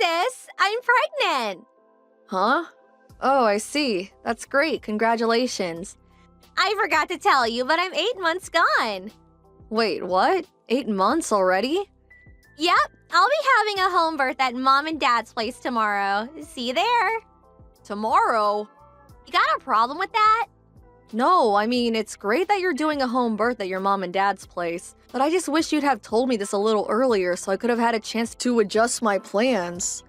sis! I'm pregnant! Huh? Oh, I see. That's great. Congratulations. I forgot to tell you, but I'm 8 months gone. Wait, what? 8 months already? Yep, I'll be having a home birth at Mom and Dad's place tomorrow. See you there. Tomorrow? You got a problem with that? No, I mean, it's great that you're doing a home birth at your mom and dad's place, but I just wish you'd have told me this a little earlier so I could have had a chance to adjust my plans.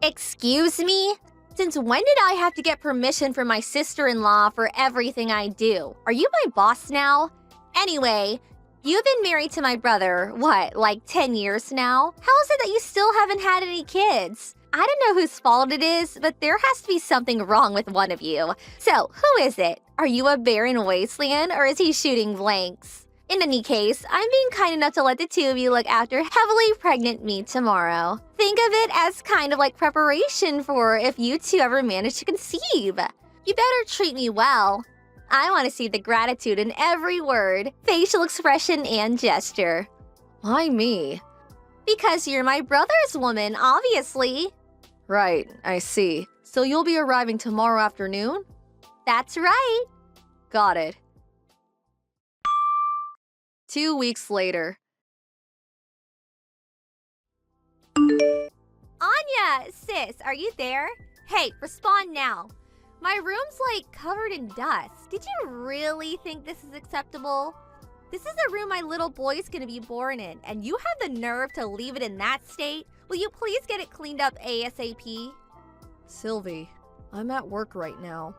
Excuse me? Since when did I have to get permission from my sister-in-law for everything I do? Are you my boss now? Anyway, you've been married to my brother, what, like 10 years now? How is it that you still haven't had any kids? I don't know whose fault it is, but there has to be something wrong with one of you. So, who is it? Are you a barren wasteland, or is he shooting blanks? In any case, I'm being kind enough to let the two of you look after heavily pregnant me tomorrow. Think of it as kind of like preparation for if you two ever manage to conceive. You better treat me well. I want to see the gratitude in every word, facial expression, and gesture. Why me? Because you're my brother's woman, obviously. Right, I see. So you'll be arriving tomorrow afternoon? That's right. Got it. 2 weeks later. Anya, sis, are you there? Hey, respond now. My room's like covered in dust. Did you really think this is acceptable? This is the room my little boy's gonna be born in, and you have the nerve to leave it in that state? Will you please get it cleaned up ASAP? Sylvie, I'm at work right now.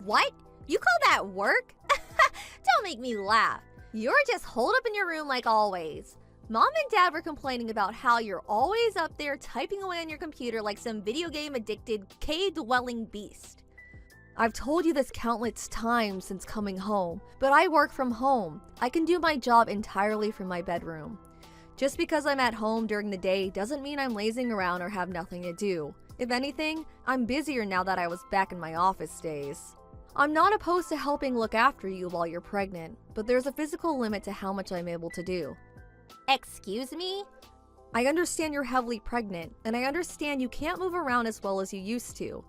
What? You call that work? Don't make me laugh. You're just holed up in your room like always. Mom and Dad were complaining about how you're always up there typing away on your computer like some video game addicted cave-dwelling beast. I've told you this countless times since coming home, but I work from home. I can do my job entirely from my bedroom. Just because I'm at home during the day doesn't mean I'm lazing around or have nothing to do. If anything, I'm busier now that I was back in my office days. I'm not opposed to helping look after you while you're pregnant, but there's a physical limit to how much I'm able to do. Excuse me? I understand you're heavily pregnant, and I understand you can't move around as well as you used to.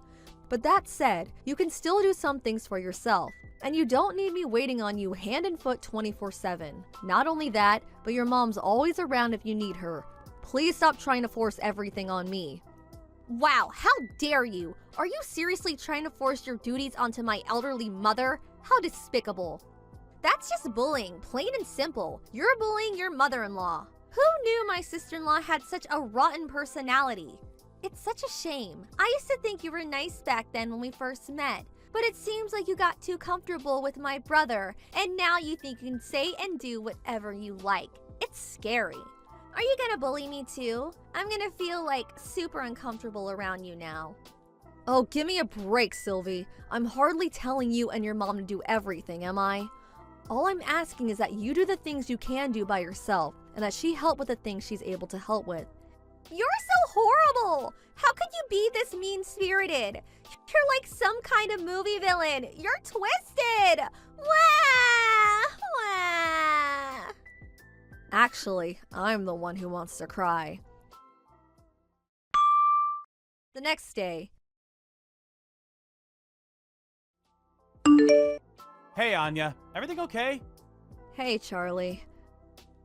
But that said, you can still do some things for yourself, and you don't need me waiting on you hand and foot 24/7. Not only that, but your mom's always around if you need her. Please stop trying to force everything on me. Wow, how dare you? Are you seriously trying to force your duties onto my elderly mother? How despicable. That's just bullying, plain and simple. You're bullying your mother-in-law. Who knew my sister-in-law had such a rotten personality? It's such a shame. I used to think you were nice back then when we first met, but it seems like you got too comfortable with my brother, and now you think you can say and do whatever you like. It's scary. Are you gonna bully me too? I'm gonna feel like super uncomfortable around you now. Oh, give me a break, Sylvie. I'm hardly telling you and your mom to do everything, am I? All I'm asking is that you do the things you can do by yourself, and that she help with the things she's able to help with. You're so horrible! How could you be this mean-spirited? You're like some kind of movie villain. You're twisted! Wah! Wah! Actually, I'm the one who wants to cry. The next day. Hey, Anya. Everything okay? Hey, Charlie.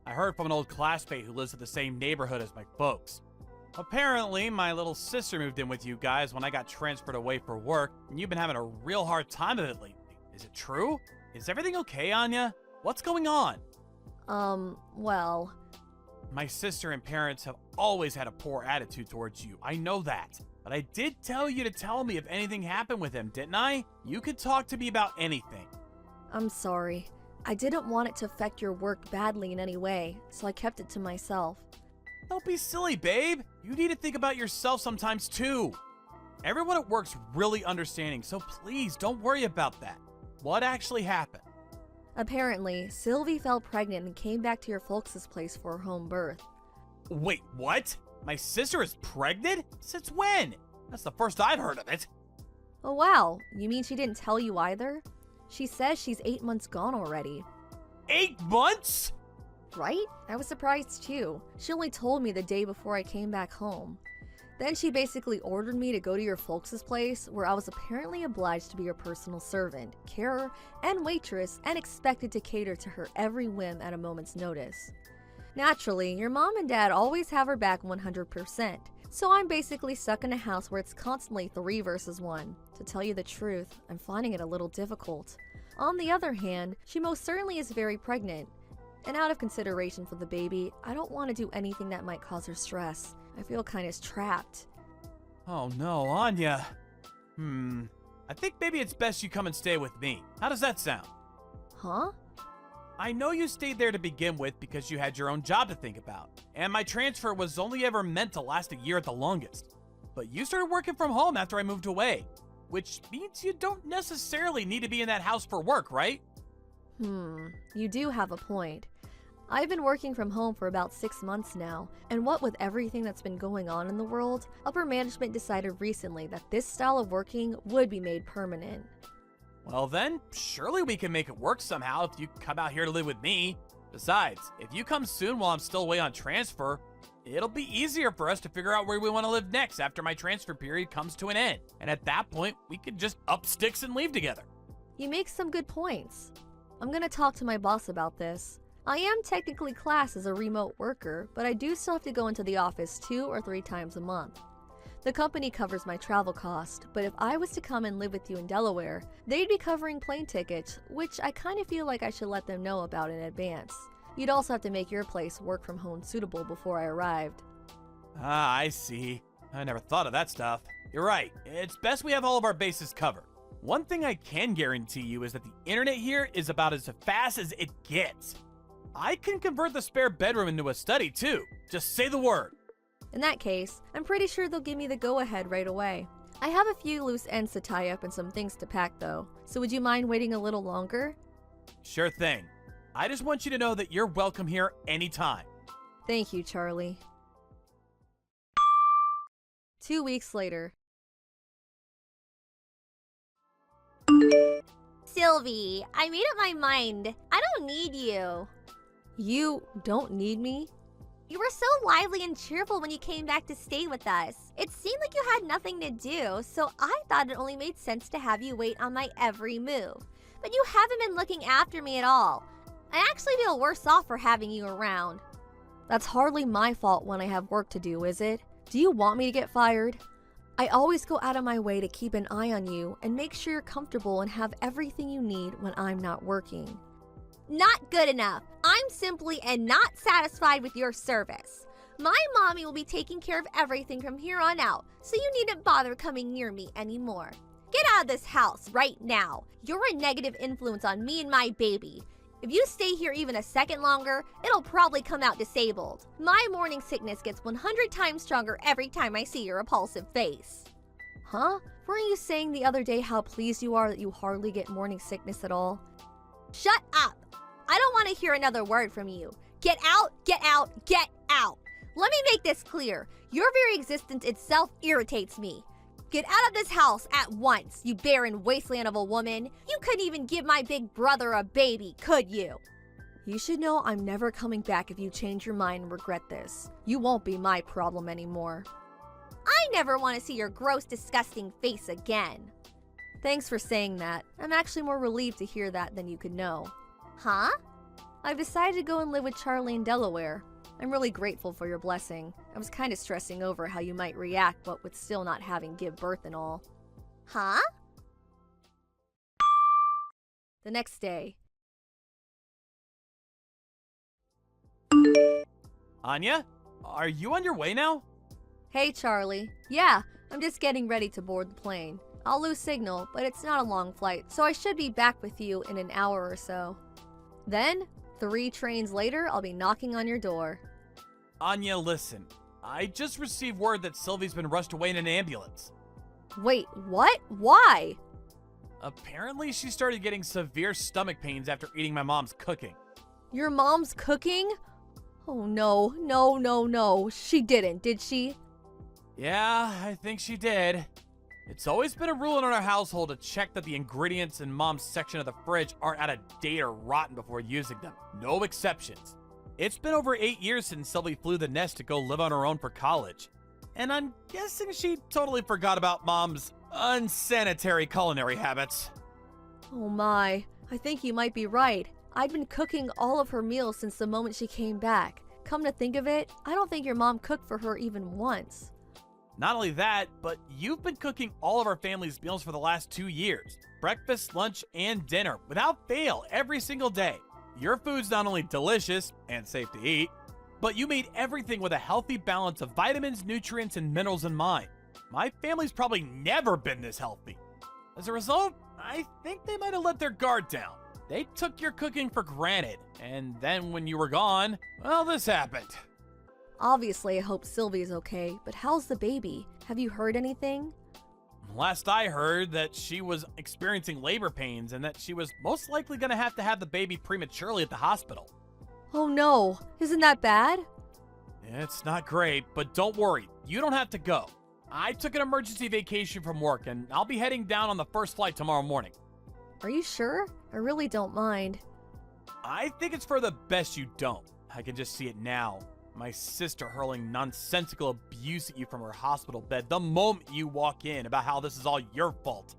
I heard from an old classmate who lives in the same neighborhood as my folks. Apparently, my little sister moved in with you guys when I got transferred away for work, and you've been having a real hard time of it lately. Is it true? Is everything okay, Anya? What's going on? Well... My sister and parents have always had a poor attitude towards you. I know that. But I did tell you to tell me if anything happened with him, didn't I? You could talk to me about anything. I'm sorry. I didn't want it to affect your work badly in any way, so I kept it to myself. Don't be silly, babe. You need to think about yourself sometimes, too. Everyone at work's really understanding, so please don't worry about that. What actually happened? Apparently, Sylvie fell pregnant and came back to your folks' place for her home birth. Wait, what? My sister is pregnant? Since when? That's the first I've heard of it. Oh wow, you mean she didn't tell you either? She says she's 8 months gone already. 8 months? Right? I was surprised too. She only told me the day before I came back home. Then she basically ordered me to go to your folks' place, where I was apparently obliged to be your personal servant, carer, and waitress, and expected to cater to her every whim at a moment's notice. Naturally, your mom and dad always have her back 100%, so I'm basically stuck in a house where it's constantly 3 versus 1. To tell you the truth, I'm finding it a little difficult. On the other hand, she most certainly is very pregnant, and out of consideration for the baby, I don't want to do anything that might cause her stress. I feel kind of trapped. Oh no, Anya. I think maybe it's best you come and stay with me. How does that sound? Huh? I know you stayed there to begin with because you had your own job to think about, and my transfer was only ever meant to last a year at the longest. But you started working from home after I moved away, which means you don't necessarily need to be in that house for work, right? You do have a point. I've been working from home for about 6 months now, and what with everything that's been going on in the world, upper management decided recently that this style of working would be made permanent. Well then, surely we can make it work somehow if you come out here to live with me. Besides, if you come soon while I'm still away on transfer, it'll be easier for us to figure out where we want to live next after my transfer period comes to an end. And at that point, we could just up sticks and leave together. You make some good points. I'm gonna talk to my boss about this. I am technically classed as a remote worker, but I do still have to go into the office 2 or 3 times a month. The company covers my travel cost, but if I was to come and live with you in Delaware, they'd be covering plane tickets, which I kind of feel like I should let them know about in advance. You'd also have to make your place work from home suitable before I arrived. Ah, I see. I never thought of that stuff. You're right. It's best we have all of our bases covered. One thing I can guarantee you is that the internet here is about as fast as it gets. I can convert the spare bedroom into a study too. Just say the word. In that case, I'm pretty sure they'll give me the go-ahead right away. I have a few loose ends to tie up and some things to pack though, so would you mind waiting a little longer? Sure thing. I just want you to know that you're welcome here anytime. Thank you, Charlie. 2 weeks later. Sylvie, I made up my mind. I don't need you. You don't need me? You were so lively and cheerful when you came back to stay with us. It seemed like you had nothing to do, so I thought it only made sense to have you wait on my every move. But you haven't been looking after me at all. I actually feel worse off for having you around. That's hardly my fault when I have work to do, is it? Do you want me to get fired? I always go out of my way to keep an eye on you and make sure you're comfortable and have everything you need when I'm not working. Not good enough. I'm simply and not satisfied with your service. My mommy will be taking care of everything from here on out, so you needn't bother coming near me anymore. Get out of this house right now. You're a negative influence on me and my baby. If you stay here even a second longer, it'll probably come out disabled. My morning sickness gets 100 times stronger every time I see your repulsive face. Huh? Weren't you saying the other day how pleased you are that you hardly get morning sickness at all? Shut up! I don't want to hear another word from you. Get out, get out, get out! Let me make this clear. Your very existence itself irritates me. Get out of this house at once, you barren wasteland of a woman. You couldn't even give my big brother a baby, could you? You should know I'm never coming back if you change your mind and regret this. You won't be my problem anymore. I never want to see your gross, disgusting face again. Thanks for saying that. I'm actually more relieved to hear that than you could know. Huh? I've decided to go and live with Charlie in Delaware. I'm really grateful for your blessing. I was kind of stressing over how you might react, but with still not having give birth and all. Huh? The next day. Anya, are you on your way now? Hey, Charlie. Yeah, I'm just getting ready to board the plane. I'll lose signal, but it's not a long flight, so I should be back with you in an hour or so. Then, 3 trains later, I'll be knocking on your door. Anya, listen. I just received word that Sylvie's been rushed away in an ambulance. Wait, what? Why? Apparently, she started getting severe stomach pains after eating my mom's cooking. Your mom's cooking? Oh no, no, no, no. She didn't, did she? Yeah, I think she did. It's always been a rule in our household to check that the ingredients in Mom's section of the fridge aren't out of date or rotten before using them. No exceptions. It's been over 8 years since Sylvie flew the nest to go live on her own for college. and I'm guessing she totally forgot about Mom's unsanitary culinary habits. Oh my, I think you might be right. I'd been cooking all of her meals since the moment she came back. Come to think of it, I don't think your mom cooked for her even once. Not only that, but you've been cooking all of our family's meals for the last 2 years. Breakfast, lunch, and dinner, without fail, every single day. Your food's not only delicious and safe to eat, but you made everything with a healthy balance of vitamins, nutrients, and minerals in mind. My family's probably never been this healthy. As a result, I think they might have let their guard down. They took your cooking for granted, and then when you were gone, well, this happened. Obviously, I hope Sylvie's okay, but how's the baby? Have you heard anything? Last I heard that she was experiencing labor pains and that she was most likely going to have the baby prematurely at the hospital. Oh no, isn't that bad? It's not great, but don't worry, you don't have to go. I took an emergency vacation from work and I'll be heading down on the first flight tomorrow morning. Are you sure? I really don't mind. I think it's for the best you don't. I can just see it now. My sister hurling nonsensical abuse at you from her hospital bed the moment you walk in about how this is all your fault.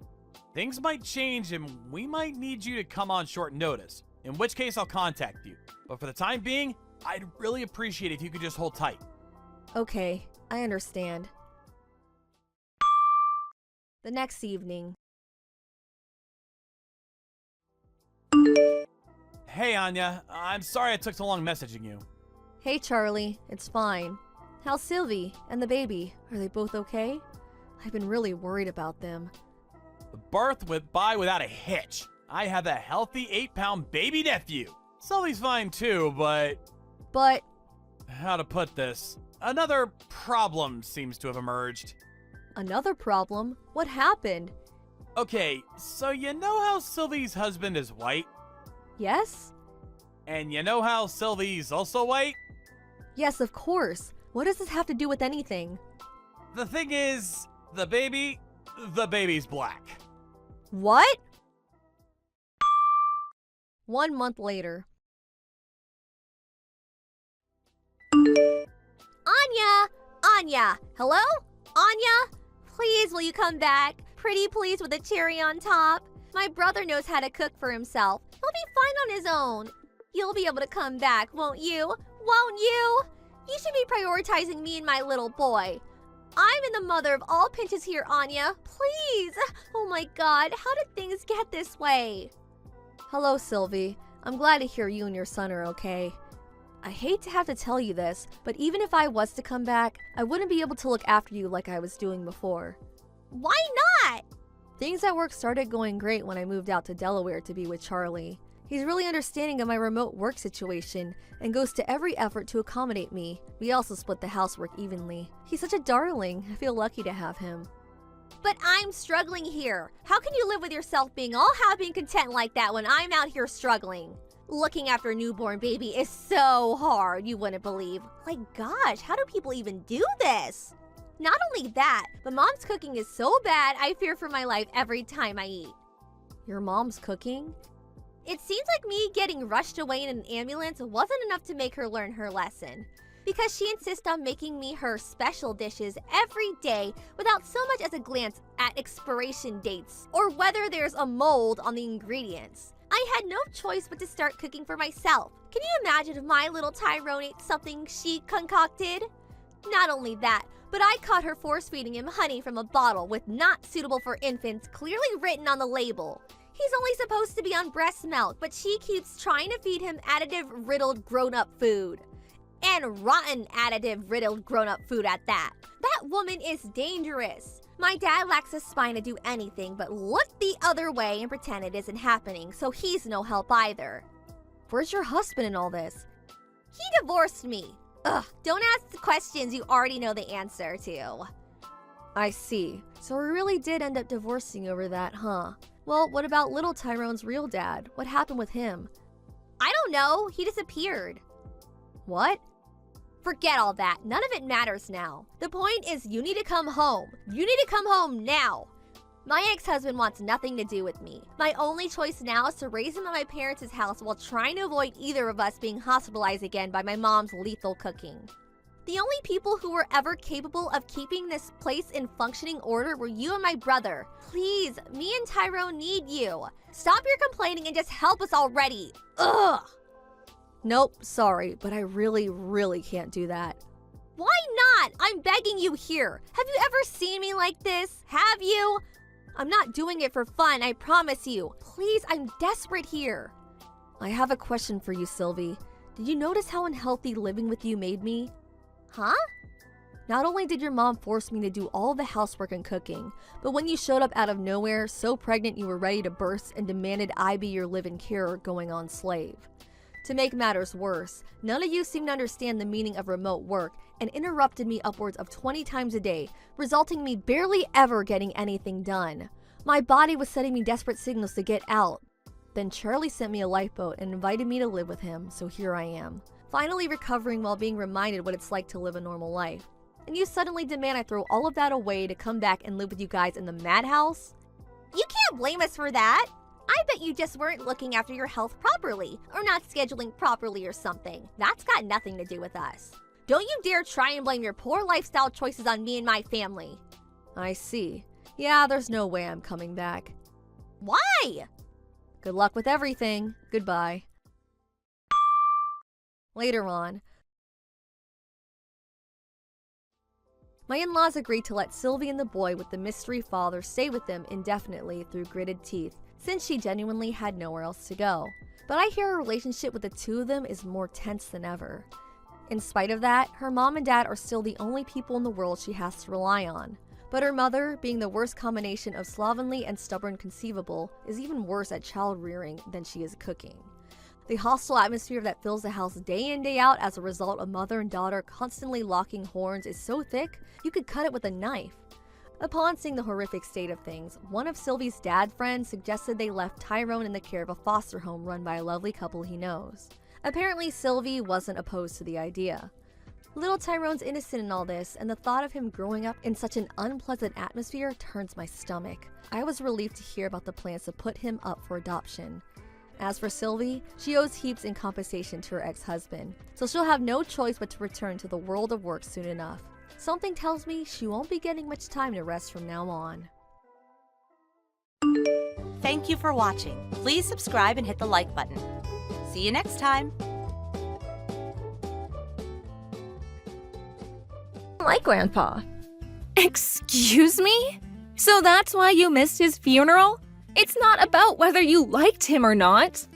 Things might change and we might need you to come on short notice, in which case I'll contact you. But for the time being, I'd really appreciate it if you could just hold tight. Okay, I understand. The next evening. Hey Anya, I'm sorry I took so long messaging you. Hey Charlie, it's fine. How's Sylvie and the baby? Are they both okay? I've been really worried about them. The birth went by without a hitch. I have a healthy 8-pound baby nephew. Sully's fine too, but how to put this? Another problem seems to have emerged. Another problem? What happened? Okay, so you know how Sylvie's husband is white? Yes? And you know how Sylvie's also white? Yes, of course. What does this have to do with anything? The thing is, the baby's black. What? 1 month later. Anya! Hello? Anya? Please, will you come back? Pretty please with a cherry on top. My brother knows how to cook for himself. He'll be fine on his own. You'll be able to come back, won't you? Won't you? You should be prioritizing me and my little boy. I'm in the mother of all pinches here, Anya. Please! Oh my god, how did things get this way? Hello, Sylvie. I'm glad to hear you and your son are okay. I hate to have to tell you this, but even if I was to come back, I wouldn't be able to look after you like I was doing before. Why not? Things at work started going great when I moved out to Delaware to be with Charlie. He's really understanding of my remote work situation and goes to every effort to accommodate me. We also split the housework evenly. He's such a darling. I feel lucky to have him. But I'm struggling here. How can you live with yourself being all happy and content like that when I'm out here struggling? Looking after a newborn baby is so hard, you wouldn't believe. Like, gosh, how do people even do this? Not only that, but mom's cooking is so bad, I fear for my life every time I eat. Your mom's cooking? It seems like me getting rushed away in an ambulance wasn't enough to make her learn her lesson. Because she insists on making me her special dishes every day without so much as a glance at expiration dates or whether there's a mold on the ingredients. I had no choice but to start cooking for myself. Can you imagine if my little Tyrone ate something she concocted? Not only that, but I caught her force-feeding him honey from a bottle with "not suitable for infants" clearly written on the label. He's only supposed to be on breast milk, but she keeps trying to feed him additive-riddled grown-up food. And rotten additive-riddled grown-up food at that. That woman is dangerous. My dad lacks a spine to do anything but look the other way and pretend it isn't happening, so he's no help either. Where's your husband in all this? He divorced me. Ugh, don't ask the questions you already know the answer to. I see. So we really did end up divorcing over that, huh? Well, what about little Tyrone's real dad? What happened with him? I don't know. He disappeared. What? Forget all that. None of it matters now. The point is you need to come home. You need to come home now. My ex-husband wants nothing to do with me. My only choice now is to raise him at my parents' house while trying to avoid either of us being hospitalized again by my mom's lethal cooking. The only people who were ever capable of keeping this place in functioning order were you and my brother. Please, me and Tyrone need you. Stop your complaining and just help us already. Ugh! Nope, sorry, but I really can't do that. Why not? I'm begging you here. Have you ever seen me like this? Have you? I'm not doing it for fun, I promise you. Please, I'm desperate here. I have a question for you, Sylvie. Did you notice how unhealthy living with you made me? Huh? Not only did your mom force me to do all the housework and cooking, but when you showed up out of nowhere, so pregnant you were ready to burst and demanded I be your live-in carer going on slave. To make matters worse, none of you seemed to understand the meaning of remote work and interrupted me upwards of 20 times a day, resulting in me barely ever getting anything done. My body was sending me desperate signals to get out. Then Charlie sent me a lifeboat and invited me to live with him, so here I am. Finally recovering while being reminded what it's like to live a normal life. And you suddenly demand I throw all of that away to come back and live with you guys in the madhouse? You can't blame us for that. I bet you just weren't looking after your health properly, or not scheduling properly or something. That's got nothing to do with us. Don't you dare try and blame your poor lifestyle choices on me and my family. I see. Yeah, there's no way I'm coming back. Why? Good luck with everything. Goodbye. Later on, my in-laws agreed to let Sylvie and the boy with the mystery father stay with them indefinitely through gritted teeth, since she genuinely had nowhere else to go. But I hear her relationship with the two of them is more tense than ever. In spite of that, her mom and dad are still the only people in the world she has to rely on. But her mother, being the worst combination of slovenly and stubborn conceivable, is even worse at child rearing than she is cooking. The hostile atmosphere that fills the house day in day out as a result of mother and daughter constantly locking horns is so thick, you could cut it with a knife. Upon seeing the horrific state of things, one of Sylvie's dad friends suggested they left Tyrone in the care of a foster home run by a lovely couple he knows. Apparently, Sylvie wasn't opposed to the idea. Little Tyrone's innocent in all this, and the thought of him growing up in such an unpleasant atmosphere turns my stomach. I was relieved to hear about the plans to put him up for adoption. As for Sylvie, she owes heaps in compensation to her ex-husband, so she'll have no choice but to return to the world of work soon enough. Something tells me she won't be getting much time to rest from now on. Thank you for watching. Please subscribe and hit the like button. See you next time. Like Grandpa. Excuse me? So that's why you missed his funeral? It's not about whether you liked him or not.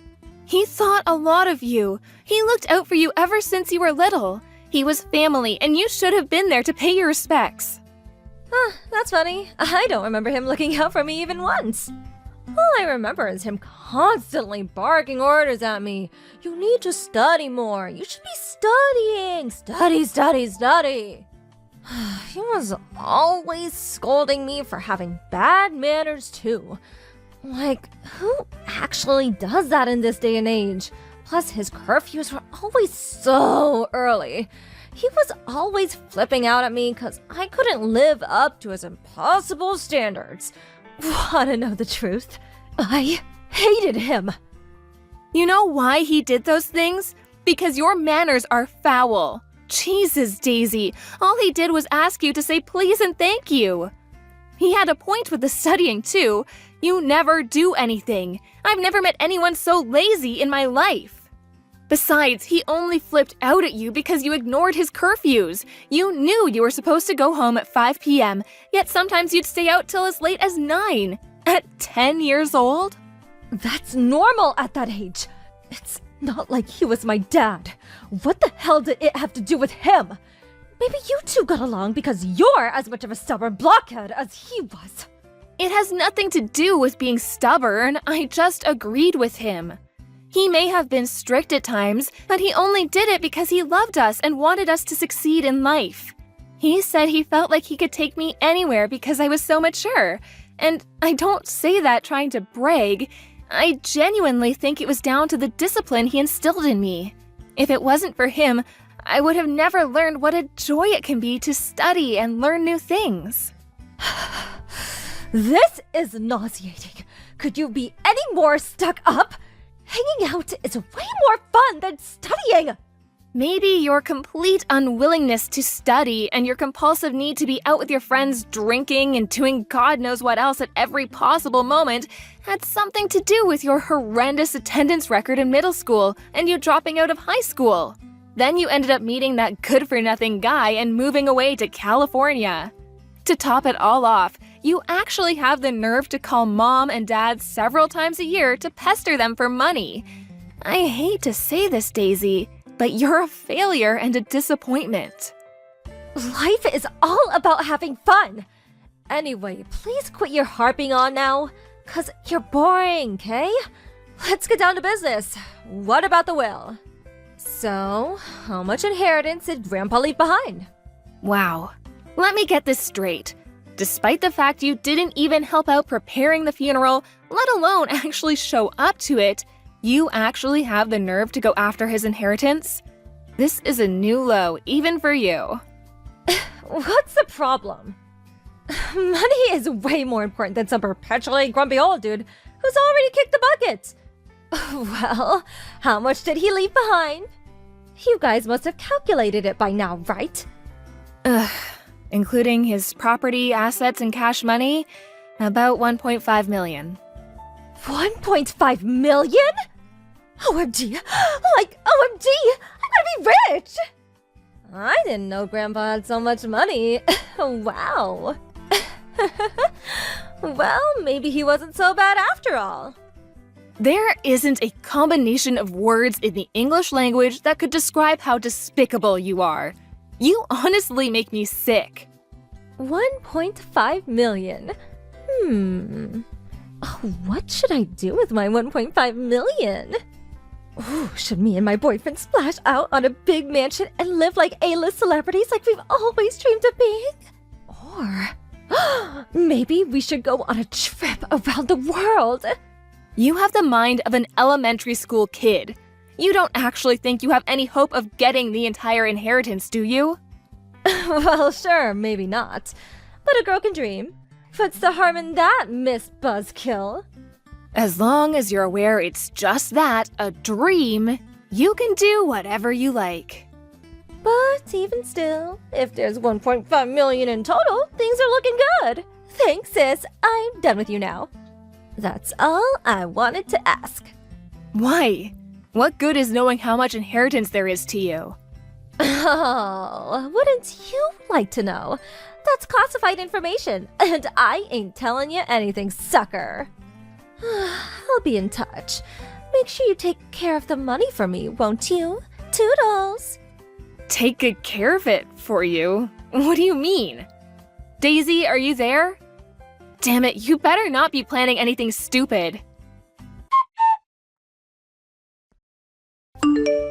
He thought a lot of you. He looked out for you ever since you were little. He was family, and you should have been there to pay your respects. Huh, that's funny. I don't remember him looking out for me even once. All I remember is him constantly barking orders at me. You need to study more. You should be studying. Study, study, study. He was always scolding me for having bad manners too. Like, who actually does that in this day and age? Plus, his curfews were always so early. He was always flipping out at me because I couldn't live up to his impossible standards. Wanna know the truth? I hated him. You know why he did those things? Because your manners are foul. Jesus, Daisy, all he did was ask you to say please and thank you. He had a point with the studying, too. You never do anything. I've never met anyone so lazy in my life. Besides, he only flipped out at you because you ignored his curfews. You knew you were supposed to go home at 5 p.m., yet sometimes you'd stay out till as late as 9. At 10 years old? That's normal at that age. It's not like he was my dad. What the hell did it have to do with him? Maybe you two got along because you're as much of a stubborn blockhead as he was. It has nothing to do with being stubborn. I just agreed with him. He may have been strict at times, but he only did it because he loved us and wanted us to succeed in life. He said he felt like he could take me anywhere because I was so mature. And I don't say that trying to brag. I genuinely think it was down to the discipline he instilled in me. If it wasn't for him, I would have never learned what a joy it can be to study and learn new things. This is nauseating. Could you be any more stuck up? Hanging out is way more fun than studying. Maybe your complete unwillingness to study and your compulsive need to be out with your friends drinking and doing God knows what else at every possible moment had something to do with your horrendous attendance record in middle school and you dropping out of high school. Then you ended up meeting that good-for-nothing guy and moving away to California. To top it all off, you actually have the nerve to call mom and dad several times a year to pester them for money. I hate to say this, Daisy, but you're a failure and a disappointment. Life is all about having fun. Anyway, please quit your harping on now, 'cause you're boring, okay? Let's get down to business. What about the will? So, how much inheritance did Grandpa leave behind? Wow. Let me get this straight. Despite the fact you didn't even help out preparing the funeral, let alone actually show up to it, you actually have the nerve to go after his inheritance? This is a new low, even for you. What's the problem? Money is way more important than some perpetually grumpy old dude who's already kicked the bucket. Well, how much did he leave behind? You guys must have calculated it by now, right? Including his property, assets, and cash money, about 1.5 million. 1.5 million? OMG! Like, OMG! I'm gonna be rich! I didn't know Grandpa had so much money. Wow. Well, maybe he wasn't so bad after all. There isn't a combination of words in the English language that could describe how despicable you are. You honestly make me sick. 1.5 million? Oh, what should I do with my 1.5 million? Ooh, should me and my boyfriend splash out on a big mansion and live like A-list celebrities like we've always dreamed of being? Or maybe we should go on a trip around the world. You have the mind of an elementary school kid. You don't actually think you have any hope of getting the entire inheritance, do you? Well, sure, maybe not. But a girl can dream. What's the harm in that, Miss Buzzkill? As long as you're aware it's just that, a dream, you can do whatever you like. But even still, if there's 1.5 million in total, things are looking good. Thanks, sis. I'm done with you now. That's all I wanted to ask. Why? What good is knowing how much inheritance there is to you? Oh, wouldn't you like to know? That's classified information, and I ain't telling you anything, sucker. I'll be in touch. Make sure you take care of the money for me, won't you? Toodles! Take good care of it for you? What do you mean? Daisy, are you there? Damn it, you better not be planning anything stupid.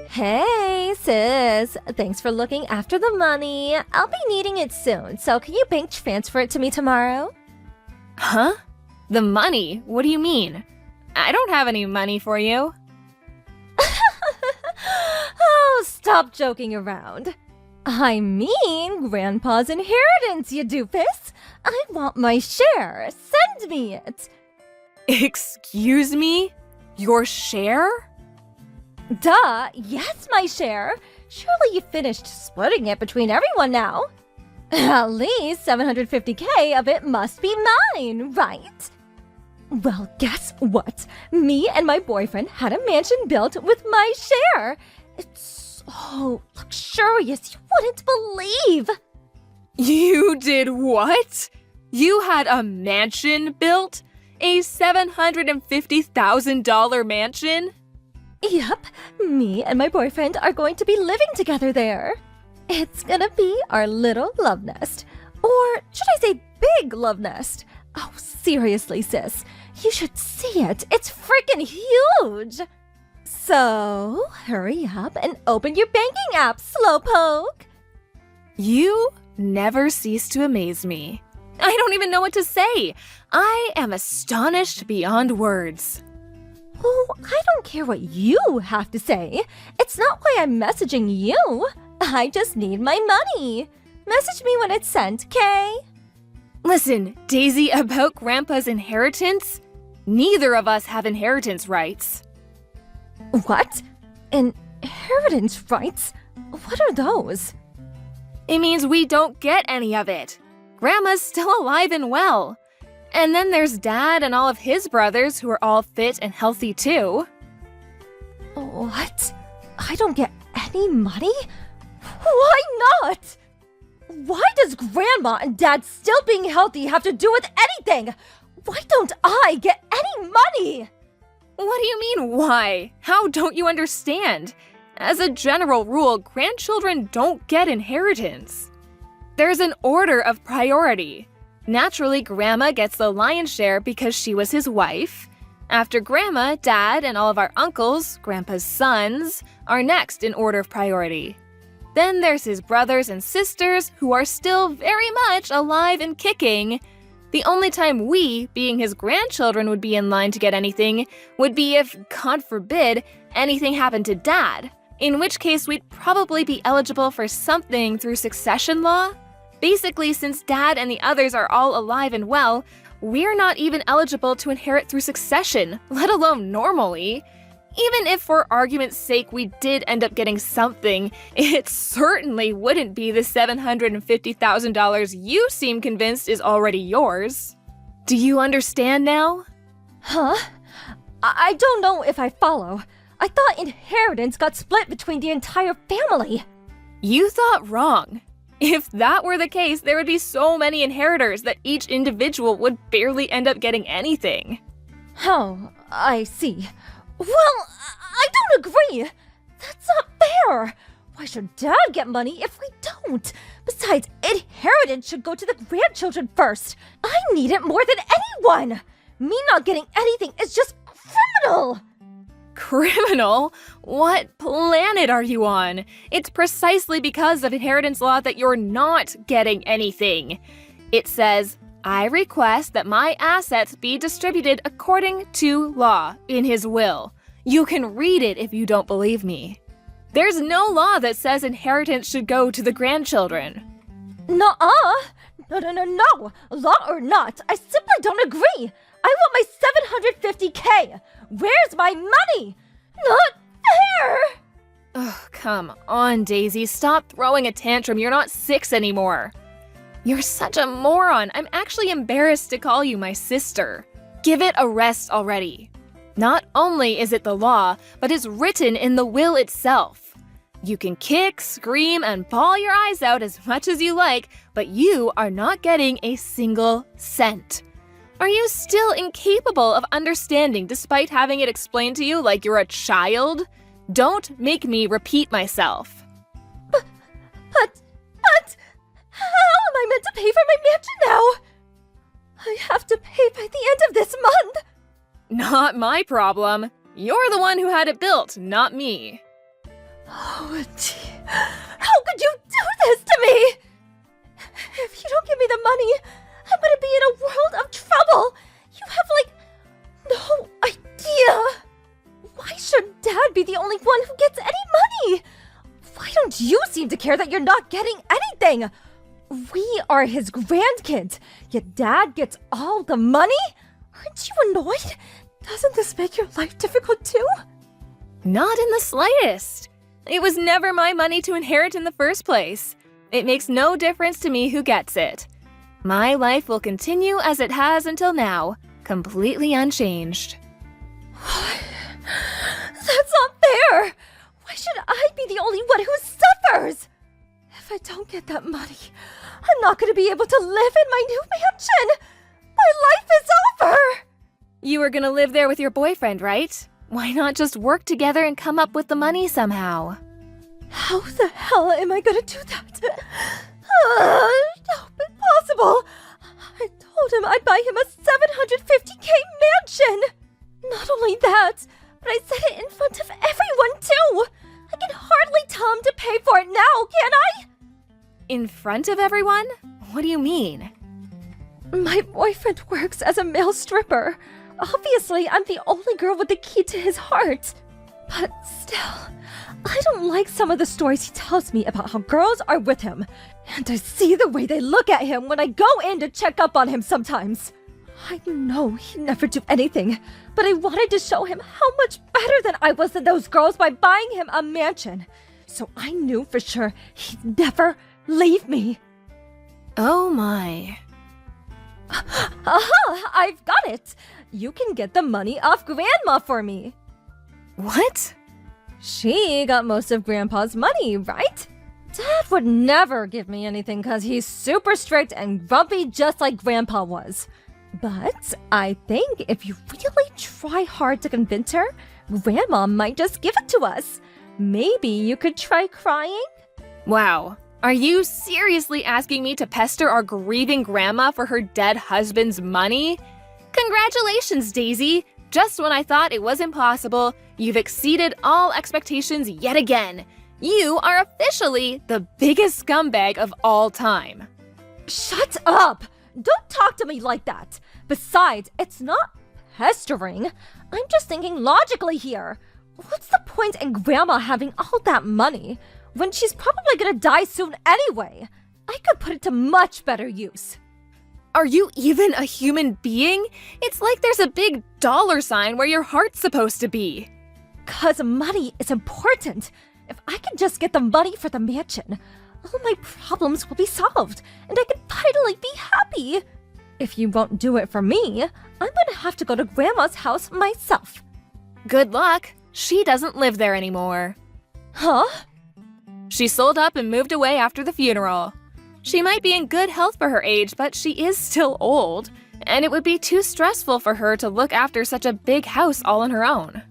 Hey, sis. Thanks for looking after the money. I'll be needing it soon, so can you bank transfer it to me tomorrow? Huh? The money? What do you mean? I don't have any money for you. Oh, stop joking around. I mean, Grandpa's inheritance, you doofus. I want my share. Send me it. Excuse me? Your share? Duh, yes, my share. Surely you finished splitting it between everyone now. At least 750K of it must be mine, right? Well, guess what? Me and my boyfriend had a mansion built with my share. It's so luxurious you wouldn't believe. You did what? You had a mansion built? A $750,000 mansion? Yep, me and my boyfriend are going to be living together there. It's gonna be our little love nest. Or should I say big love nest? Oh, seriously, sis. You should see it. It's freaking huge. So, hurry up and open your banking app, Slowpoke. You never cease to amaze me. I don't even know what to say. I am astonished beyond words. Oh, I don't care what you have to say. It's not why I'm messaging you. I just need my money. Message me when it's sent, okay? Listen, Daisy, about Grandpa's inheritance, neither of us have inheritance rights. What? Inheritance rights? What are those? It means we don't get any of it. Grandma's still alive and well. And then there's Dad and all of his brothers who are all fit and healthy too. What? I don't get any money? Why not? Why does Grandma and Dad still being healthy have to do with anything? Why don't I get any money? What do you mean, why? How don't you understand? As a general rule, grandchildren don't get inheritance. There's an order of priority. Naturally, Grandma gets the lion's share because she was his wife. After Grandma, Dad, and all of our uncles, Grandpa's sons, are next in order of priority. Then there's his brothers and sisters who are still very much alive and kicking. The only time we, being his grandchildren, would be in line to get anything would be if, God forbid, anything happened to Dad, in which case we'd probably be eligible for something through succession law. Basically, since Dad and the others are all alive and well, we're not even eligible to inherit through succession, let alone normally. Even if for argument's sake we did end up getting something, it certainly wouldn't be the $750,000 you seem convinced is already yours. Do you understand now? Huh? I don't know if I follow. I thought inheritance got split between the entire family. You thought wrong. If that were the case, there would be so many inheritors that each individual would barely end up getting anything. Oh, I see. Well, I don't agree. That's not fair. Why should Dad get money if we don't? Besides, inheritance should go to the grandchildren first. I need it more than anyone. Me not getting anything is just criminal. Criminal? What planet are you on? It's precisely because of inheritance law that you're not getting anything. It says, I request that my assets be distributed according to law in his will. You can read it if you don't believe me. There's no law that says inheritance should go to the grandchildren. Nuh-uh. No. Law or not, I simply don't agree. I want my $750K. Where's my money? Not fair. Ugh, come on, Daisy. Stop throwing a tantrum. You're not 6 anymore. You're such a moron. I'm actually embarrassed to call you my sister. Give it a rest already. Not only is it the law, but it's written in the will itself. You can kick, scream, and bawl your eyes out as much as you like, but you are not getting a single cent. Are you still incapable of understanding despite having it explained to you like you're a child? Don't make me repeat myself. But, how am I meant to pay for my mansion now? I have to pay by the end of this month. Not my problem. You're the one who had it built, not me. Oh, gee. How could you do this to me? If you don't give me the money, I'm gonna be in a world of trouble. You have, no idea. Why should Dad be the only one who gets any money? Why don't you seem to care that you're not getting anything? We are his grandkids, yet Dad gets all the money? Aren't you annoyed? Doesn't this make your life difficult too? Not in the slightest. It was never my money to inherit in the first place. It makes no difference to me who gets it. My life will continue as it has until now, completely unchanged. That's not fair! Why should I be the only one who suffers? If I don't get that money, I'm not gonna be able to live in my new mansion! My life is over! You were gonna live there with your boyfriend, right? Why not just work together and come up with the money somehow? How the hell am I gonna do that? No, impossible! I told him I'd buy him a $750K mansion! Not only that, but I said it in front of everyone too! I can hardly tell him to pay for it now, can I? In front of everyone? What do you mean? My boyfriend works as a male stripper. Obviously, I'm the only girl with the key to his heart. But still, I don't like some of the stories he tells me about how girls are with him. And I see the way they look at him when I go in to check up on him sometimes. I know he'd never do anything, but I wanted to show him how much better than I was than those girls by buying him a mansion. so I knew for sure he'd never leave me. Oh my. Aha! I've got it! You can get the money off Grandma for me. What? She got most of Grandpa's money, right? Dad would never give me anything because he's super strict and grumpy just like Grandpa was. But I think if you really try hard to convince her, Grandma might just give it to us. Maybe you could try crying? Wow. Are you seriously asking me to pester our grieving grandma for her dead husband's money? Congratulations, Daisy! Just when I thought it was impossible, you've exceeded all expectations yet again. You are officially the biggest scumbag of all time. Shut up! Don't talk to me like that. Besides, it's not pestering. I'm just thinking logically here. What's the point in Grandma having all that money when she's probably gonna die soon anyway? I could put it to much better use. Are you even a human being? It's like there's a big dollar sign where your heart's supposed to be. 'Cause money is important. If I can just get the money for the mansion, all my problems will be solved, and I can finally be happy. If you won't do it for me, I'm gonna have to go to Grandma's house myself. Good luck. She doesn't live there anymore. Huh? She sold up and moved away after the funeral. She might be in good health for her age, but she is still old, and it would be too stressful for her to look after such a big house all on her own.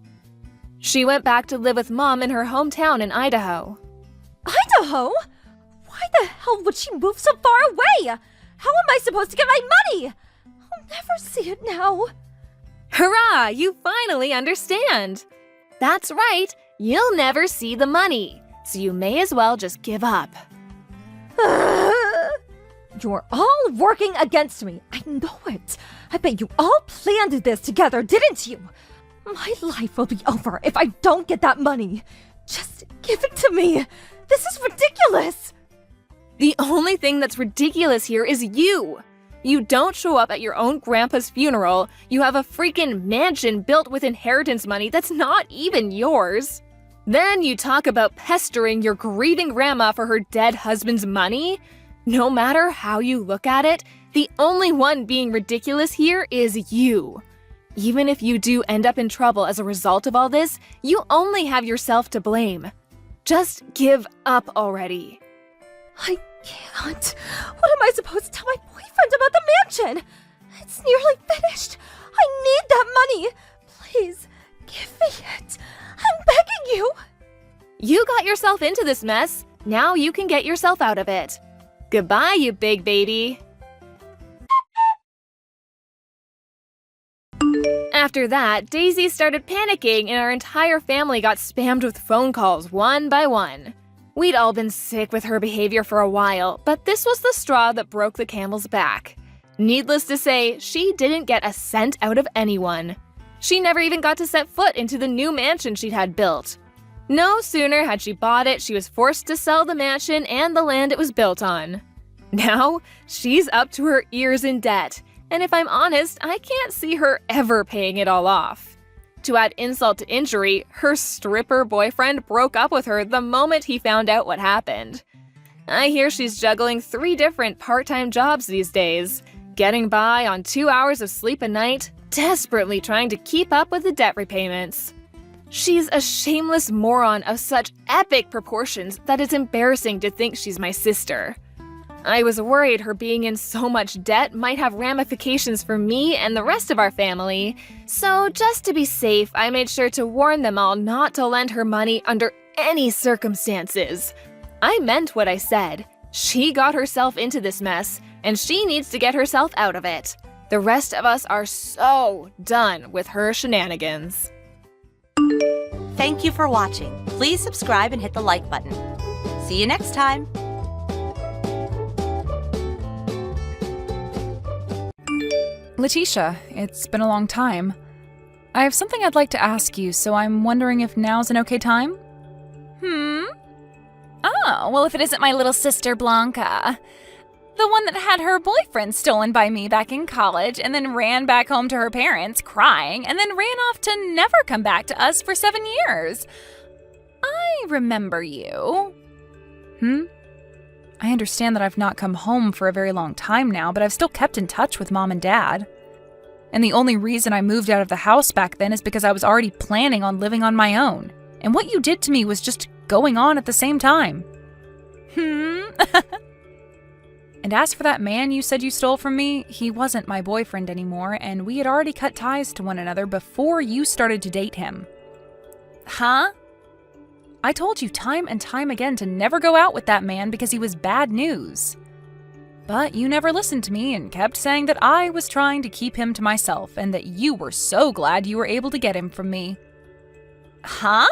She went back to live with Mom in her hometown in Idaho. Idaho? Why the hell would she move so far away? How am I supposed to get my money? I'll never see it now. Hurrah! You finally understand! That's right, you'll never see the money, so you may as well just give up. You're all working against me. I know it. I bet you all planned this together, didn't you? My life will be over if I don't get that money. Just give it to me. This is ridiculous. The only thing that's ridiculous here is you. You don't show up at your own grandpa's funeral. You have a freaking mansion built with inheritance money that's not even yours. Then you talk about pestering your grieving grandma for her dead husband's money? No matter how you look at it, the only one being ridiculous here is you. Even if you do end up in trouble as a result of all this, you only have yourself to blame. Just give up already. I can't. What am I supposed to tell my boyfriend about the mansion? It's nearly finished. I need that money. Please, give me it. I'm begging you. You got yourself into this mess. Now you can get yourself out of it. Goodbye, you big baby. After that, Daisy started panicking and our entire family got spammed with phone calls one by one. We'd all been sick with her behavior for a while, but this was the straw that broke the camel's back. Needless to say, she didn't get a cent out of anyone. She never even got to set foot into the new mansion she'd had built. No sooner had she bought it, she was forced to sell the mansion and the land it was built on. Now, she's up to her ears in debt, and if I'm honest, I can't see her ever paying it all off. To add insult to injury, her stripper boyfriend broke up with her the moment he found out what happened. I hear she's juggling 3 different part-time jobs these days, getting by on 2 hours of sleep a night, desperately trying to keep up with the debt repayments. She's a shameless moron of such epic proportions that it's embarrassing to think she's my sister. I was worried her being in so much debt might have ramifications for me and the rest of our family, so just to be safe, I made sure to warn them all not to lend her money under any circumstances. I meant what I said. She got herself into this mess, and she needs to get herself out of it. The rest of us are so done with her shenanigans. Thank you for watching. Please subscribe and hit the like button. See you next time. Letitia, it's been a long time. I have something I'd like to ask you, so I'm wondering if now's an okay time? Oh, well, if it isn't my little sister Blanca. The one that had her boyfriend stolen by me back in college and then ran back home to her parents crying and then ran off to never come back to us for 7 years. I remember you. I understand that I've not come home for a very long time now, but I've still kept in touch with Mom and Dad. And the only reason I moved out of the house back then is because I was already planning on living on my own. And what you did to me was just going on at the same time. And as for that man you said you stole from me, he wasn't my boyfriend anymore, and we had already cut ties to one another before you started to date him. Huh? I told you time and time again to never go out with that man because he was bad news. But you never listened to me and kept saying that I was trying to keep him to myself and that you were so glad you were able to get him from me. Huh?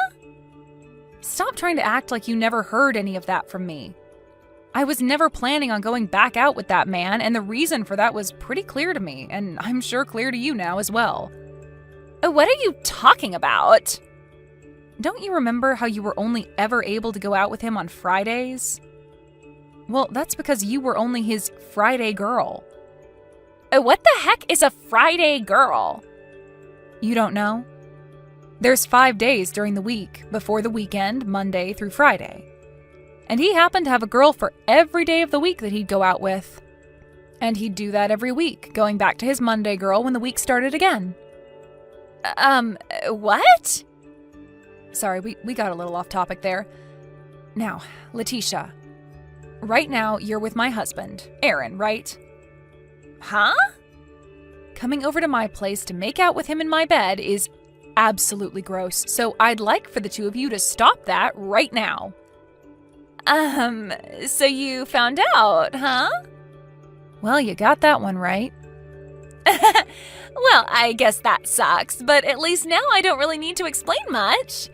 Stop trying to act like you never heard any of that from me. I was never planning on going back out with that man, and the reason for that was pretty clear to me, and I'm sure clear to you now as well. What are you talking about? Don't you remember how you were only ever able to go out with him on Fridays? Well, that's because you were only his Friday girl. What the heck is a Friday girl? You don't know? There's 5 days during the week, before the weekend, Monday through Friday. And he happened to have a girl for every day of the week that he'd go out with. And he'd do that every week, going back to his Monday girl when the week started again. What? Sorry, we got a little off topic there. Now, Letitia, right now you're with my husband, Aaron, right? Huh? Coming over to my place to make out with him in my bed is absolutely gross, so I'd like for the two of you to stop that right now. So you found out, huh? Well, you got that one right. Well, I guess that sucks, but at least now I don't really need to explain much.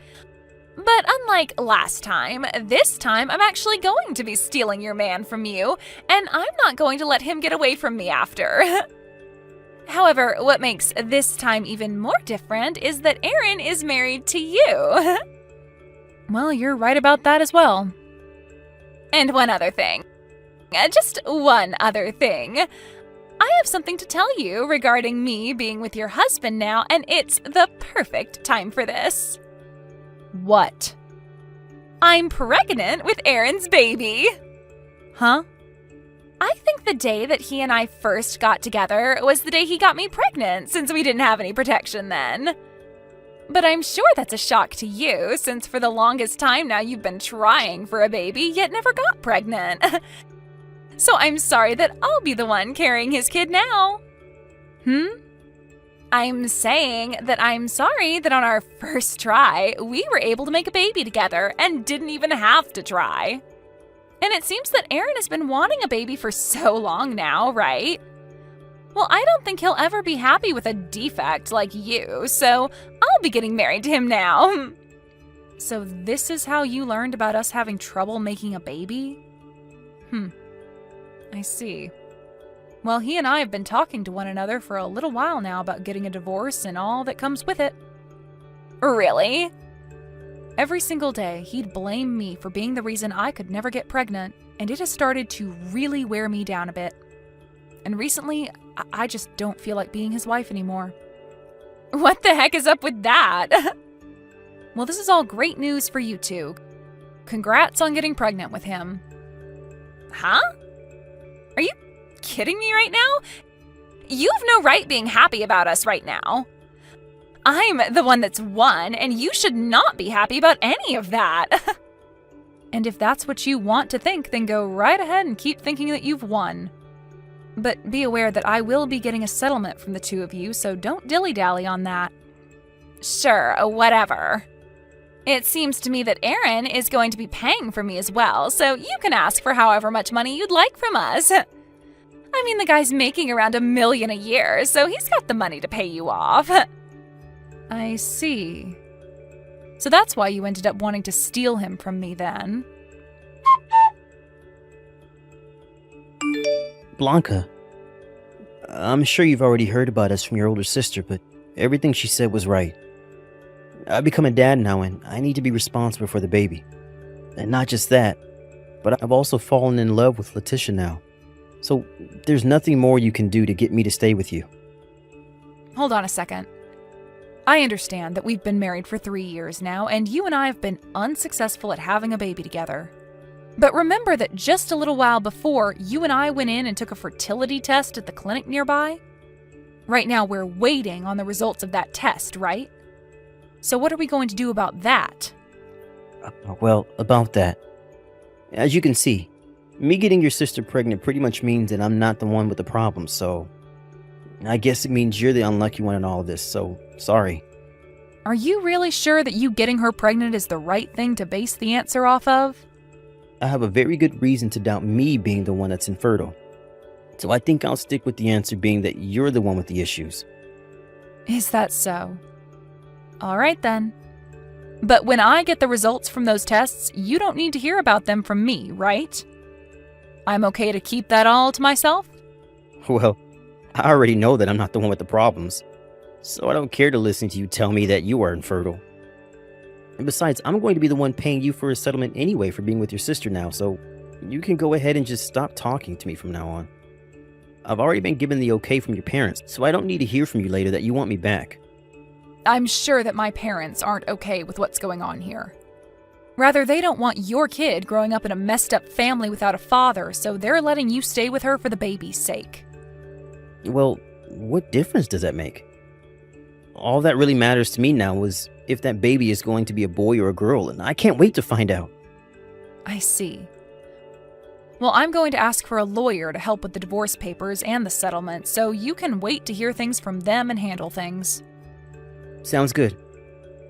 But unlike last time, this time I'm actually going to be stealing your man from you, and I'm not going to let him get away from me after. However, what makes this time even more different is that Aaron is married to you. Well, you're right about that as well. And one other thing. Just one other thing. I have something to tell you regarding me being with your husband now, and it's the perfect time for this. What? I'm pregnant with Aaron's baby. Huh? I think the day that he and I first got together was the day he got me pregnant, since we didn't have any protection then. But I'm sure that's a shock to you, since for the longest time now you've been trying for a baby, yet never got pregnant. So I'm sorry that I'll be the one carrying his kid now. I'm saying that I'm sorry that on our first try, we were able to make a baby together and didn't even have to try. And it seems that Aaron has been wanting a baby for so long now, right? Well, I don't think he'll ever be happy with a defect like you, so I'll be getting married to him now. So this is how you learned about us having trouble making a baby? I see. Well, he and I have been talking to one another for a little while now about getting a divorce and all that comes with it. Really? Every single day, he'd blame me for being the reason I could never get pregnant, and it has started to really wear me down a bit. And recently, I just don't feel like being his wife anymore. What the heck is up with that? Well, this is all great news for you two. Congrats on getting pregnant with him. Huh? Are you kidding me right now? You have no right being happy about us right now. I'm the one that's won, and you should not be happy about any of that. And if that's what you want to think, then go right ahead and keep thinking that you've won. But be aware that I will be getting a settlement from the two of you, so don't dilly-dally on that. Sure, whatever. It seems to me that Aaron is going to be paying for me as well, so you can ask for however much money you'd like from us. I mean, the guy's making around $1 million a year, so he's got the money to pay you off. I see. So that's why you ended up wanting to steal him from me then. Blanca, I'm sure you've already heard about us from your older sister, but everything she said was right. I've become a dad now, and I need to be responsible for the baby. And not just that, but I've also fallen in love with Letitia now. So there's nothing more you can do to get me to stay with you. Hold on a second. I understand that we've been married for 3 years now, and you and I have been unsuccessful at having a baby together. But remember that just a little while before, you and I went in and took a fertility test at the clinic nearby? Right now, we're waiting on the results of that test, right? So what are we going to do about that? Well, about that. As you can see, me getting your sister pregnant pretty much means that I'm not the one with the problem, so I guess it means you're the unlucky one in all of this, so sorry. Are you really sure that you getting her pregnant is the right thing to base the answer off of? I have a very good reason to doubt me being the one that's infertile. So I think I'll stick with the answer being that you're the one with the issues. Is that so? All right then. But when I get the results from those tests, you don't need to hear about them from me, right? I'm okay to keep that all to myself? Well, I already know that I'm not the one with the problems, so I don't care to listen to you tell me that you are infertile. And besides, I'm going to be the one paying you for a settlement anyway for being with your sister now, so you can go ahead and just stop talking to me from now on. I've already been given the okay from your parents, so I don't need to hear from you later that you want me back. I'm sure that my parents aren't okay with what's going on here. Rather, they don't want your kid growing up in a messed up family without a father, so they're letting you stay with her for the baby's sake. Well, what difference does that make? All that really matters to me now is if that baby is going to be a boy or a girl, and I can't wait to find out. I see. Well, I'm going to ask for a lawyer to help with the divorce papers and the settlement, so you can wait to hear things from them and handle things. Sounds good.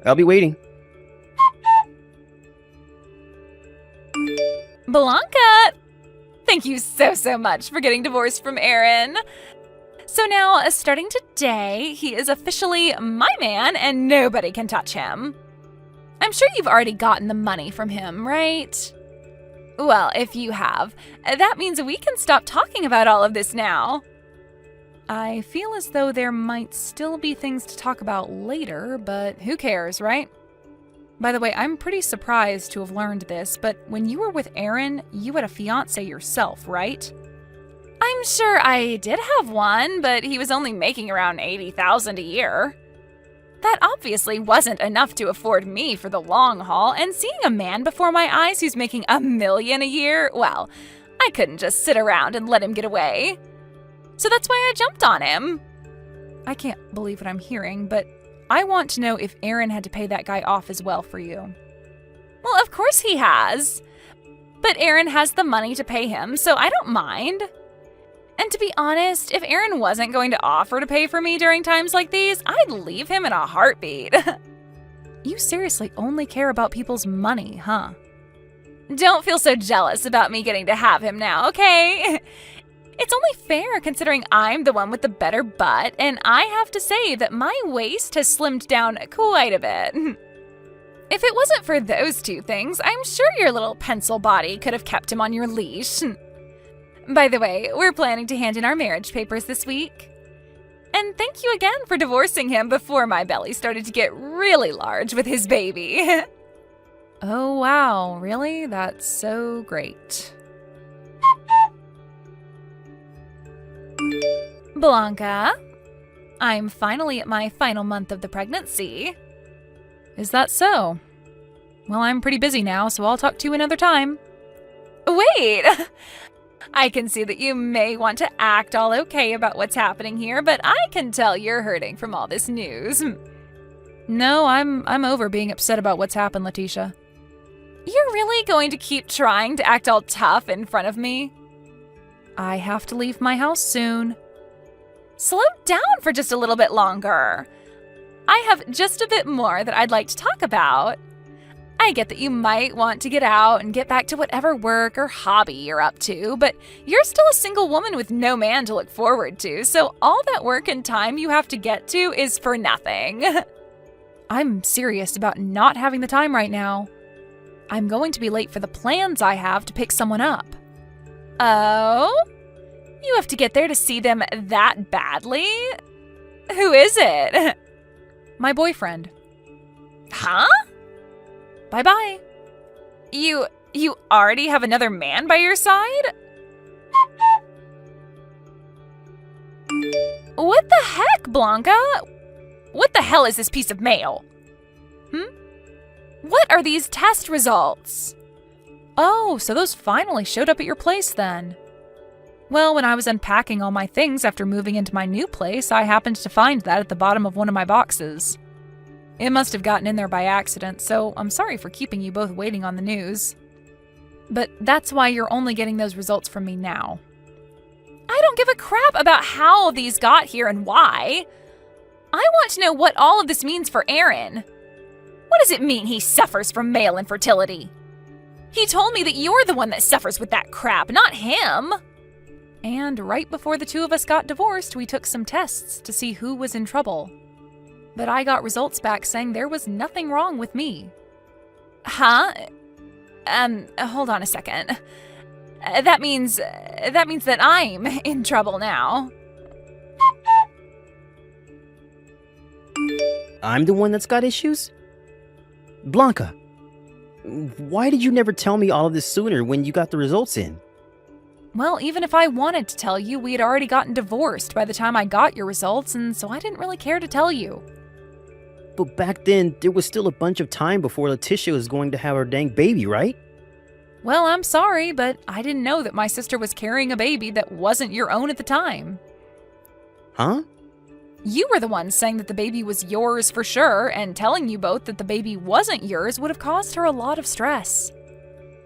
I'll be waiting. Blanca! Thank you so much for getting divorced from Aaron. So now, starting today, he is officially my man and nobody can touch him. I'm sure you've already gotten the money from him, right? Well, if you have, that means we can stop talking about all of this now. I feel as though there might still be things to talk about later, but who cares, right? By the way, I'm pretty surprised to have learned this, but when you were with Aaron, you had a fiancé yourself, right? I'm sure I did have one, but he was only making around $80,000 a year. That obviously wasn't enough to afford me for the long haul, and seeing a man before my eyes who's making $1 million a year, well, I couldn't just sit around and let him get away. So that's why I jumped on him. I can't believe what I'm hearing, but I want to know if Aaron had to pay that guy off as well for you. Well, of course he has. But Aaron has the money to pay him, so I don't mind. And to be honest, if Aaron wasn't going to offer to pay for me during times like these, I'd leave him in a heartbeat. You seriously only care about people's money, huh? Don't feel so jealous about me getting to have him now, okay? It's only fair considering I'm the one with the better butt, and I have to say that my waist has slimmed down quite a bit. If it wasn't for those two things, I'm sure your little pencil body could have kept him on your leash. By the way, we're planning to hand in our marriage papers this week. And thank you again for divorcing him before my belly started to get really large with his baby. Oh, wow. Really? That's so great. Blanca, I'm finally at my final month of the pregnancy. Is that so? Well, I'm pretty busy now, so I'll talk to you another time. Wait! I can see that you may want to act all okay about what's happening here, but I can tell you're hurting from all this news. No, I'm over being upset about what's happened, Letitia. You're really going to keep trying to act all tough in front of me? I have to leave my house soon. Slow down for just a little bit longer. I have just a bit more that I'd like to talk about. I get that you might want to get out and get back to whatever work or hobby you're up to, but you're still a single woman with no man to look forward to, so all that work and time you have to get to is for nothing. I'm serious about not having the time right now. I'm going to be late for the plans I have to pick someone up. Oh? You have to get there to see them that badly? Who is it? My boyfriend. Huh? Bye-bye. You already have another man by your side? What the heck, Blanca? What the hell is this piece of mail? What are these test results? Oh, so those finally showed up at your place then. Well, when I was unpacking all my things after moving into my new place, I happened to find that at the bottom of one of my boxes. It must have gotten in there by accident, so I'm sorry for keeping you both waiting on the news. But that's why you're only getting those results from me now. I don't give a crap about how these got here and why. I want to know what all of this means for Aaron. What does it mean he suffers from male infertility? He told me that you're the one that suffers with that crap, not him. And right before the two of us got divorced, we took some tests to see who was in trouble. But I got results back saying there was nothing wrong with me. Huh? Hold on a second. That means that I'm in trouble now. I'm the one that's got issues? Blanca, why did you never tell me all of this sooner when you got the results in? Well, even if I wanted to tell you, we had already gotten divorced by the time I got your results, and so I didn't really care to tell you. But back then, there was still a bunch of time before Letitia was going to have her dang baby, right? Well, I'm sorry, but I didn't know that my sister was carrying a baby that wasn't your own at the time. Huh? You were the one saying that the baby was yours for sure, and telling you both that the baby wasn't yours would have caused her a lot of stress.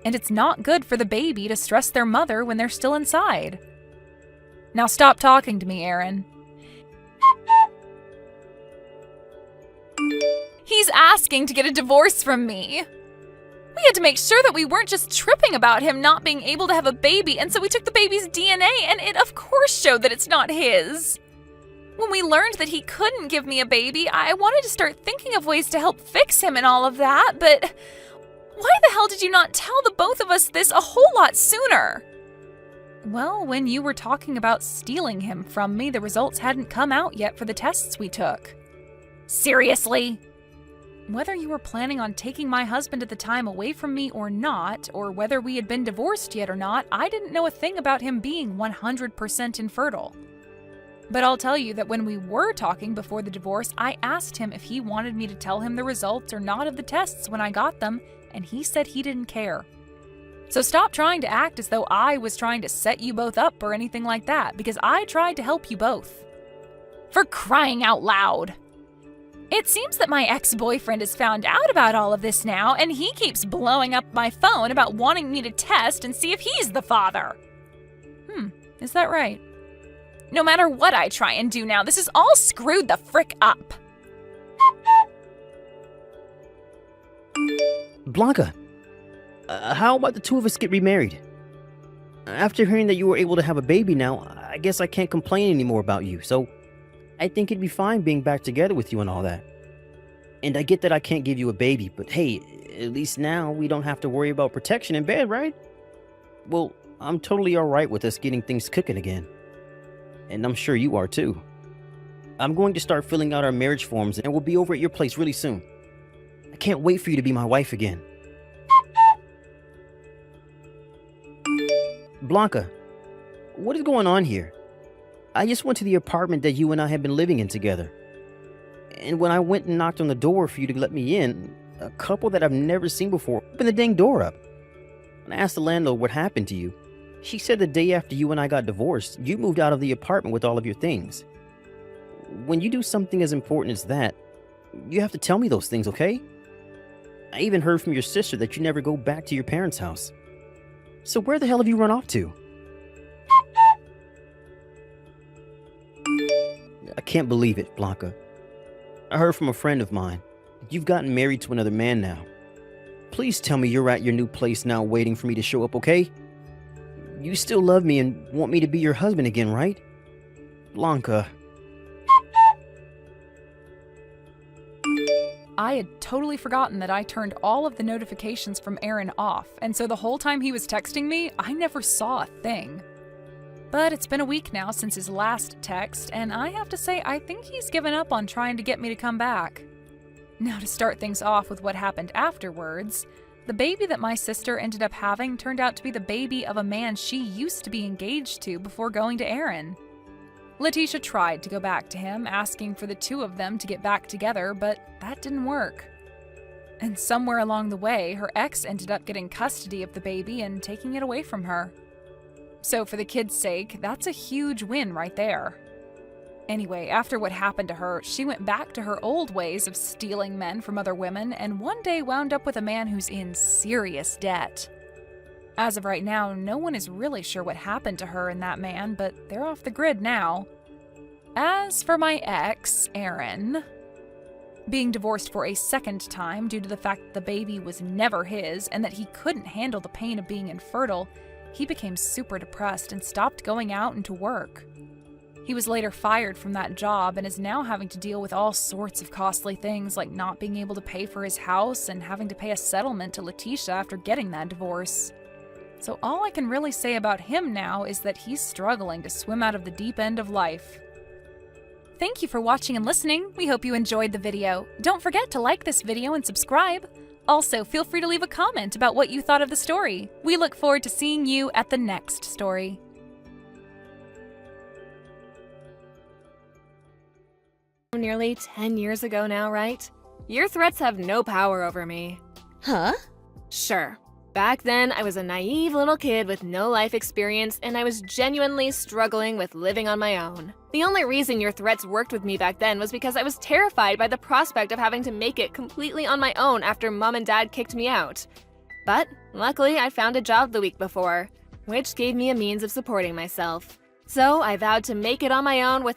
And it's not good for the baby to stress their mother when they're still inside. Now stop talking to me, Aaron. He's asking to get a divorce from me. We had to make sure that we weren't just tripping about him not being able to have a baby, and so we took the baby's DNA, and it of course showed that it's not his. When we learned that he couldn't give me a baby, I wanted to start thinking of ways to help fix him and all of that, but why the hell did you not tell the both of us this a whole lot sooner? Well, when you were talking about stealing him from me, the results hadn't come out yet for the tests we took. Seriously? Whether you were planning on taking my husband at the time away from me or not, or whether we had been divorced yet or not, I didn't know a thing about him being 100% infertile. But I'll tell you that when we were talking before the divorce, I asked him if he wanted me to tell him the results or not of the tests when I got them, and he said he didn't care. So stop trying to act as though I was trying to set you both up or anything like that, because I tried to help you both. For crying out loud! It seems that my ex-boyfriend has found out about all of this now, and he keeps blowing up my phone about wanting me to test and see if he's the father. Is that right? No matter what I try and do now, this is all screwed the frick up. Blanca, how about the two of us get remarried? After hearing that you were able to have a baby now, I guess I can't complain anymore about you, so I think it'd be fine being back together with you and all that. And I get that I can't give you a baby, but hey, at least now we don't have to worry about protection in bed, right? Well, I'm totally alright with us getting things cooking again. And I'm sure you are too. I'm going to start filling out our marriage forms and we'll be over at your place really soon. I can't wait for you to be my wife again. Blanca, what is going on here? I just went to the apartment that you and I have been living in together. And when I went and knocked on the door for you to let me in, a couple that I've never seen before opened the dang door up. When I asked the landlord what happened to you, she said the day after you and I got divorced, you moved out of the apartment with all of your things. When you do something as important as that, you have to tell me those things, okay? I even heard from your sister that you never go back to your parents' house. So where the hell have you run off to? I can't believe it, Blanca. I heard from a friend of mine that you've gotten married to another man now. Please tell me you're at your new place now waiting for me to show up, okay? You still love me and want me to be your husband again, right? Blanca. I had totally forgotten that I turned all of the notifications from Aaron off, and so the whole time he was texting me, I never saw a thing. But it's been a week now since his last text, and I have to say I think he's given up on trying to get me to come back. Now to start things off with what happened afterwards, the baby that my sister ended up having turned out to be the baby of a man she used to be engaged to before going to Aaron. Letitia tried to go back to him, asking for the two of them to get back together, but that didn't work. And somewhere along the way, her ex ended up getting custody of the baby and taking it away from her. So for the kid's sake, that's a huge win right there. Anyway, after what happened to her, she went back to her old ways of stealing men from other women and one day wound up with a man who's in serious debt. As of right now, no one is really sure what happened to her and that man, but they're off the grid now. As for my ex, Aaron, being divorced for a second time due to the fact that the baby was never his and that he couldn't handle the pain of being infertile, he became super depressed and stopped going out and to work. He was later fired from that job and is now having to deal with all sorts of costly things like not being able to pay for his house and having to pay a settlement to Letitia after getting that divorce. So all I can really say about him now is that he's struggling to swim out of the deep end of life. Thank you for watching and listening. We hope you enjoyed the video. Don't forget to like this video and subscribe. Also, feel free to leave a comment about what you thought of the story. We look forward to seeing you at the next story. Nearly 10 years ago now, right? Your threats have no power over me. Huh? Sure. Back then, I was a naive little kid with no life experience, and I was genuinely struggling with living on my own. The only reason your threats worked with me back then was because I was terrified by the prospect of having to make it completely on my own after Mom and Dad kicked me out. But luckily, I found a job the week before, which gave me a means of supporting myself. So I vowed to make it on my own with